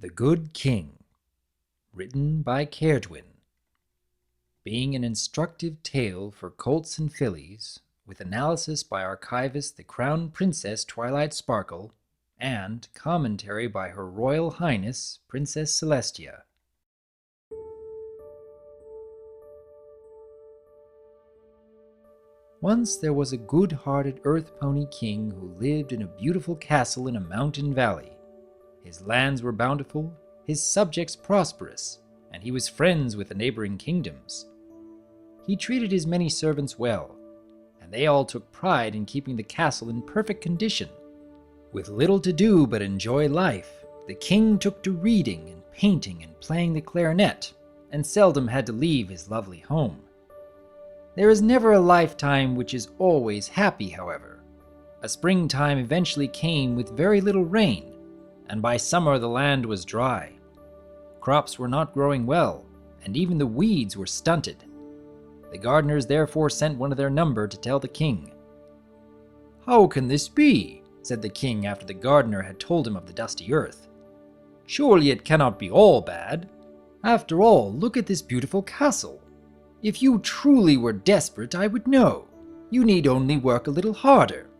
The Good King, written by Caerdwin. Being an instructive tale for colts and fillies, with analysis by archivist the Crown Princess Twilight Sparkle, and commentary by Her Royal Highness Princess Celestia. Once there was a good-hearted earth pony king who lived in a beautiful castle in a mountain valley. His lands were bountiful, his subjects prosperous, and he was friends with the neighboring kingdoms. He treated his many servants well, and they all took pride in keeping the castle in perfect condition. With little to do but enjoy life, the king took to reading and painting and playing the clarinet, and seldom had to leave his lovely home. There is never a lifetime which is always happy, however. A springtime eventually came with very little rain, and by summer the land was dry. Crops were not growing well, and even the weeds were stunted. The gardeners therefore sent one of their number to tell the king. "How can this be?" said the king after the gardener had told him of the dusty earth. "Surely it cannot be all bad. After all, look at this beautiful castle. If you truly were desperate, I would know. You need only work a little harder."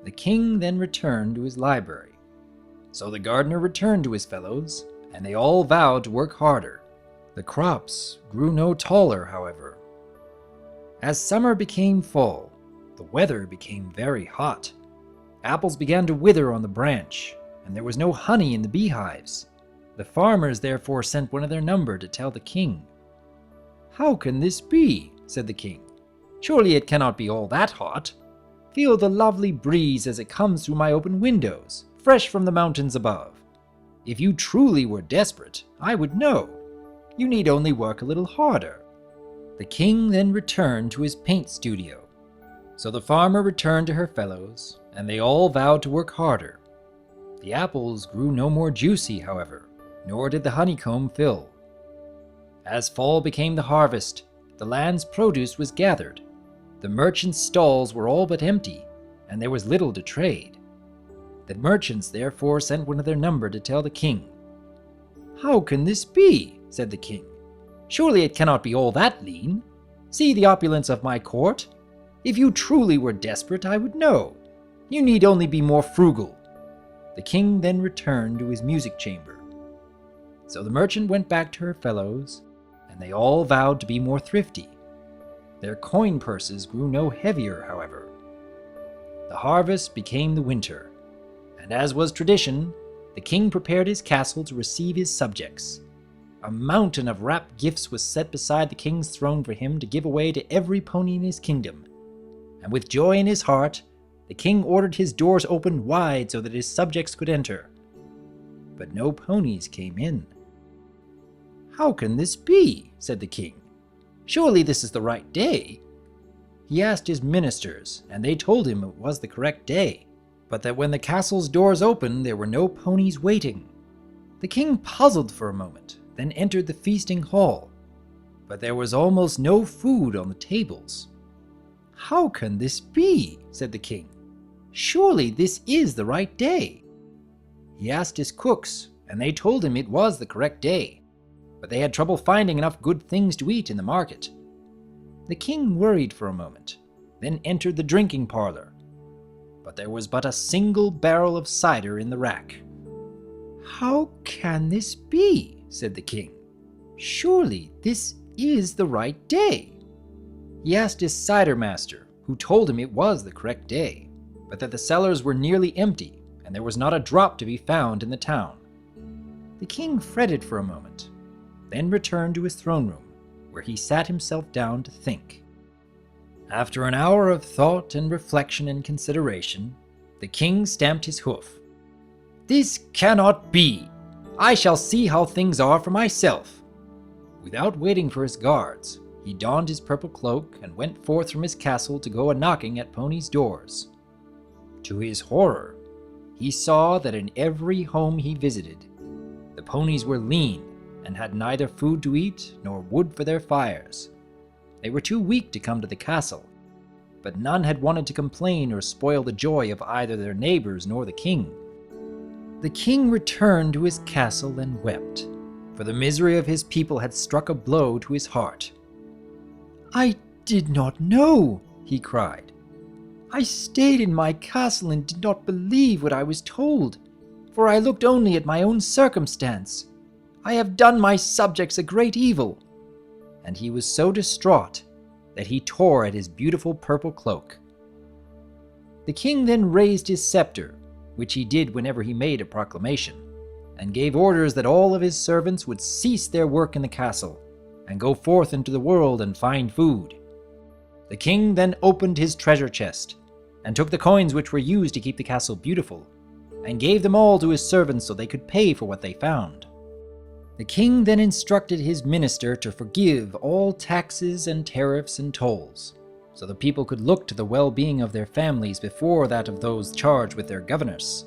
The king then returned to his library. So the gardener returned to his fellows, and they all vowed to work harder. The crops grew no taller, however. As summer became fall, the weather became very hot. Apples began to wither on the branch, and there was no honey in the beehives. The farmers therefore sent one of their number to tell the king. "How can this be?" said the king. "Surely it cannot be all that hot. Feel the lovely breeze as it comes through my open windows, fresh from the mountains above. If you truly were desperate, I would know. You need only work a little harder." The king then returned to his paint studio. So the farmer returned to her fellows, and they all vowed to work harder. The apples grew no more juicy, however, nor did the honeycomb fill. As fall became the harvest, the land's produce was gathered. The merchants' stalls were all but empty, and there was little to trade. The merchants therefore sent one of their number to tell the king. "How can this be?" said the king. "Surely it cannot be all that lean. See the opulence of my court. If you truly were desperate, I would know. You need only be more frugal." The king then returned to his music chamber. So the merchant went back to her fellows, and they all vowed to be more thrifty. Their coin purses grew no heavier, however. The harvest became the winter, and as was tradition, the king prepared his castle to receive his subjects. A mountain of wrapped gifts was set beside the king's throne for him to give away to every pony in his kingdom, and with joy in his heart, the king ordered his doors opened wide so that his subjects could enter. But no ponies came in. "How can this be?" said the king. "Surely this is the right day." He asked his ministers, and they told him it was the correct day, but that when the castle's doors opened, there were no ponies waiting. The king puzzled for a moment, then entered the feasting hall, but there was almost no food on the tables. "How can this be?" said the king. "Surely this is the right day." He asked his cooks, and they told him it was the correct day, but they had trouble finding enough good things to eat in the market. The king worried for a moment, then entered the drinking parlor, but there was but a single barrel of cider in the rack. "How can this be?" said the king. "Surely this is the right day." He asked his cider master, who told him it was the correct day, but that the cellars were nearly empty, and there was not a drop to be found in the town. The king fretted for a moment, then returned to his throne room, where he sat himself down to think. After an hour of thought and reflection and consideration, the king stamped his hoof. "This cannot be! I shall see how things are for myself." Without waiting for his guards, he donned his purple cloak and went forth from his castle to go a-knocking at ponies' doors. To his horror, he saw that in every home he visited, the ponies were lean and had neither food to eat nor wood for their fires. They were too weak to come to the castle, but none had wanted to complain or spoil the joy of either their neighbors nor the king. The king returned to his castle and wept, for the misery of his people had struck a blow to his heart. "I did not know," he cried. "I stayed in my castle and did not believe what I was told, for I looked only at my own circumstance. I have done my subjects a great evil." And he was so distraught that he tore at his beautiful purple cloak. The king then raised his scepter, which he did whenever he made a proclamation, and gave orders that all of his servants would cease their work in the castle and go forth into the world and find food. The king then opened his treasure chest and took the coins which were used to keep the castle beautiful and gave them all to his servants so they could pay for what they found. The king then instructed his minister to forgive all taxes and tariffs and tolls, so the people could look to the well-being of their families before that of those charged with their governance.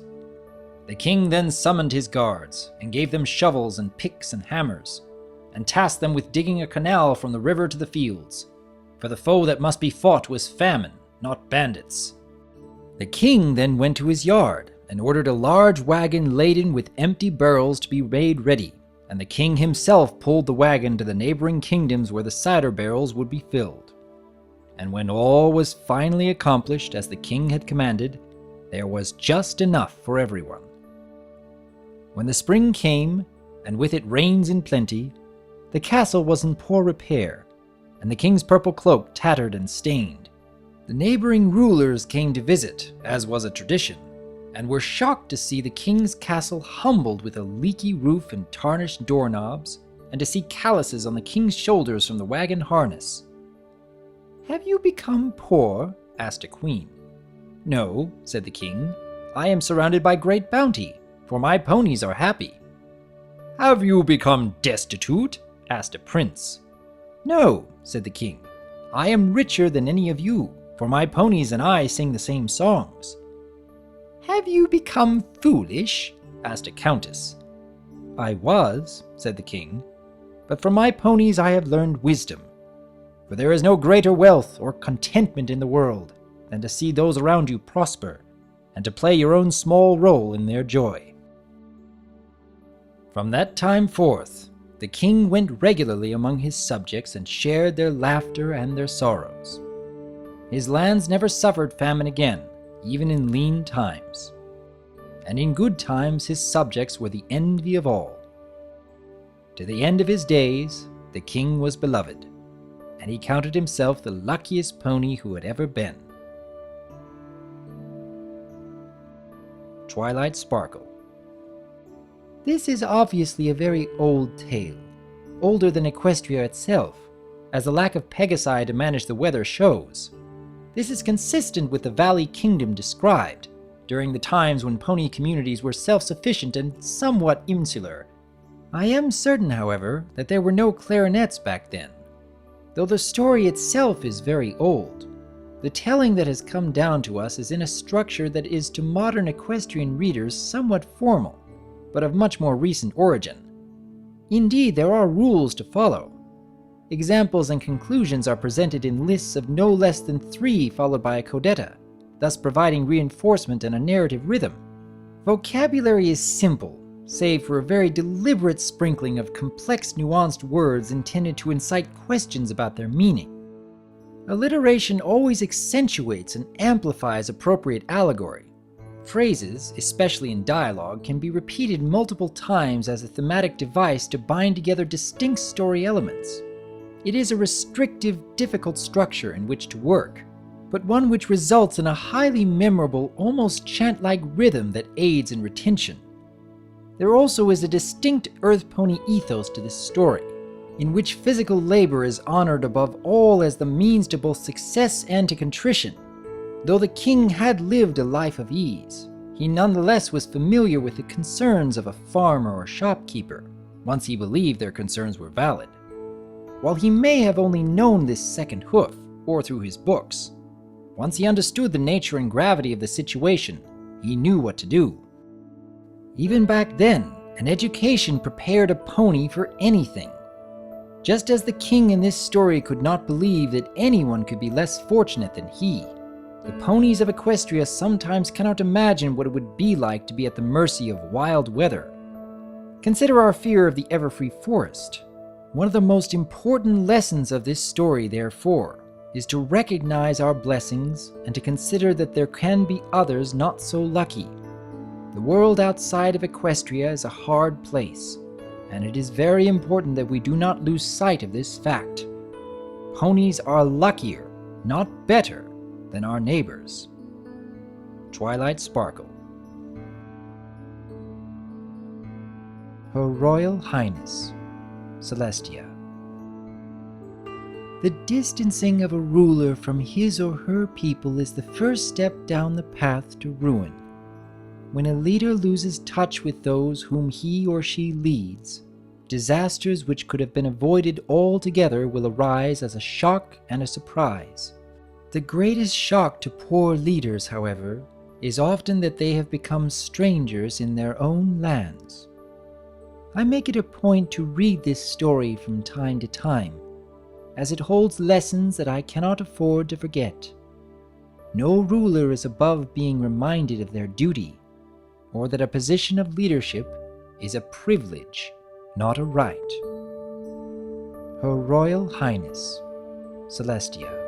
The king then summoned his guards and gave them shovels and picks and hammers, and tasked them with digging a canal from the river to the fields, for the foe that must be fought was famine, not bandits. The king then went to his yard and ordered a large wagon laden with empty barrels to be made ready, and the king himself pulled the wagon to the neighboring kingdoms where the cider barrels would be filled. And when all was finally accomplished as the king had commanded, there was just enough for everyone. When the spring came, and with it rains in plenty, the castle was in poor repair, and the king's purple cloak tattered and stained. The neighboring rulers came to visit, as was a tradition, and were shocked to see the king's castle humbled with a leaky roof and tarnished doorknobs, and to see calluses on the king's shoulders from the wagon harness. "Have you become poor?" asked a queen. "No," said the king. "I am surrounded by great bounty, for my ponies are happy." "Have you become destitute?" asked a prince. "No," said the king. "I am richer than any of you, for my ponies and I sing the same songs." "Have you become foolish?" asked a countess. "I was," said the king, "but from my ponies I have learned wisdom. For there is no greater wealth or contentment in the world than to see those around you prosper, and to play your own small role in their joy." From that time forth, the king went regularly among his subjects and shared their laughter and their sorrows. His lands never suffered famine again, even in lean times. And in good times his subjects were the envy of all. To the end of his days, the king was beloved, and he counted himself the luckiest pony who had ever been. Twilight Sparkle. This is obviously a very old tale, older than Equestria itself, as the lack of Pegasi to manage the weather shows. This is consistent with the Valley Kingdom described, during the times when pony communities were self-sufficient and somewhat insular. I am certain, however, that there were no clarinets back then. Though the story itself is very old, the telling that has come down to us is in a structure that is to modern equestrian readers somewhat formal, but of much more recent origin. Indeed, there are rules to follow. Examples and conclusions are presented in lists of no less than 3 followed by a codetta, thus providing reinforcement and a narrative rhythm. Vocabulary is simple, save for a very deliberate sprinkling of complex nuanced words intended to incite questions about their meaning. Alliteration always accentuates and amplifies appropriate allegory. Phrases, especially in dialogue, can be repeated multiple times as a thematic device to bind together distinct story elements. It is a restrictive, difficult structure in which to work, but one which results in a highly memorable, almost chant-like rhythm that aids in retention. There also is a distinct Earth Pony ethos to this story, in which physical labor is honored above all as the means to both success and to contrition. Though the king had lived a life of ease, he nonetheless was familiar with the concerns of a farmer or shopkeeper, once he believed their concerns were valid. While he may have only known this second hoof, or through his books, once he understood the nature and gravity of the situation, he knew what to do. Even back then, an education prepared a pony for anything. Just as the king in this story could not believe that anyone could be less fortunate than he, The ponies of Equestria sometimes cannot imagine what it would be like to be at the mercy of wild weather. Consider our fear of the ever-free forest. One of the most important lessons of this story, therefore, is to recognize our blessings and to consider that there can be others not so lucky. The world outside of Equestria is a hard place, and it is very important that we do not lose sight of this fact. Ponies are luckier, not better, than our neighbors. Twilight Sparkle. Her Royal Highness, Celestia. The distancing of a ruler from his or her people is the first step down the path to ruin. When a leader loses touch with those whom he or she leads, disasters which could have been avoided altogether will arise as a shock and a surprise. The greatest shock to poor leaders, however, is often that they have become strangers in their own lands. I make it a point to read this story from time to time, as it holds lessons that I cannot afford to forget. No ruler is above being reminded of their duty, or that a position of leadership is a privilege, not a right. Her Royal Highness, Celestia.